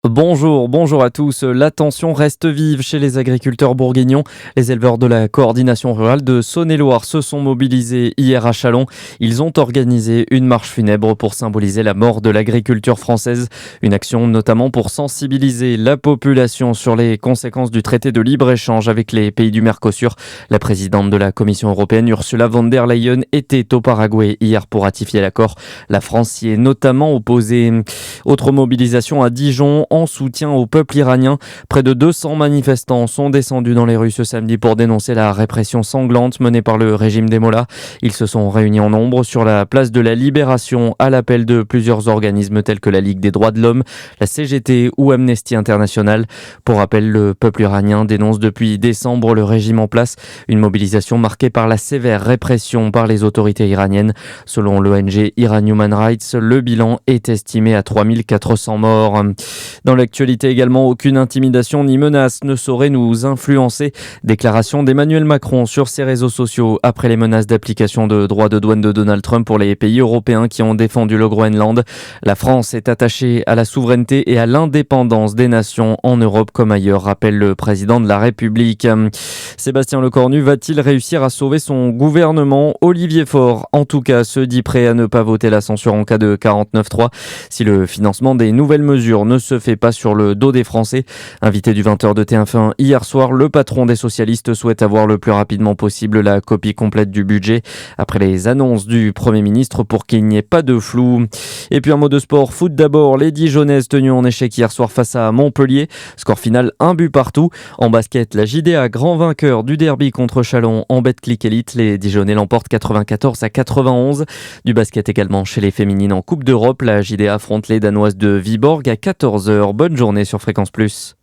Bonjour à tous. La tension reste vive chez les agriculteurs bourguignons. Les éleveurs de la coordination rurale de Saône-et-Loire se sont mobilisés hier à Châlons. Ils ont organisé une marche funèbre pour symboliser la mort de l'agriculture française. Une action notamment pour sensibiliser la population sur les conséquences du traité de libre-échange avec les pays du Mercosur. La présidente de la Commission européenne, Ursula von der Leyen, était au Paraguay hier pour ratifier l'accord. La France s'y est notamment opposée. Autre mobilisation à Dijon en soutien au peuple iranien. Près de 200 manifestants sont descendus dans les rues ce samedi pour dénoncer la répression sanglante menée par le régime des Mollahs. Ils se sont réunis en nombre sur la place de la Libération à l'appel de plusieurs organismes tels que la Ligue des droits de l'homme, la CGT ou Amnesty International. Pour rappel, le peuple iranien dénonce depuis décembre le régime en place, une mobilisation marquée par la sévère répression par les autorités iraniennes. Selon l'ONG Iran Human Rights, le bilan est estimé à 3400 morts. Dans l'actualité également, aucune intimidation ni menace ne saurait nous influencer. Déclaration d'Emmanuel Macron sur ses réseaux sociaux après les menaces d'application de droits de douane de Donald Trump pour les pays européens qui ont défendu le Groenland. La France est attachée à la souveraineté et à l'indépendance des nations en Europe comme ailleurs, rappelle le président de la République. Sébastien Lecornu va-t-il réussir à sauver son gouvernement ? Olivier Faure, en tout cas, se dit prêt à ne pas voter la censure en cas de 49.3 si le financement des nouvelles mesures ne se fait pas sur le dos des Français. Invité du 20h de TF1 hier soir, le patron des socialistes souhaite avoir le plus rapidement possible la copie complète du budget après les annonces du Premier ministre pour qu'il n'y ait pas de flou. Et puis un mot de sport, foot d'abord, les Dijonnaises tenues en échec hier soir face à Montpellier. Score final, 1 but partout. En basket, la JDA, grand vainqueur du derby contre Châlons en Betclic Elite. Les Dijonnais l'emportent 94-91. Du basket également chez les féminines en Coupe d'Europe. La JDA affronte les Danoises de Viborg à 14h. Bonne journée sur Fréquence Plus.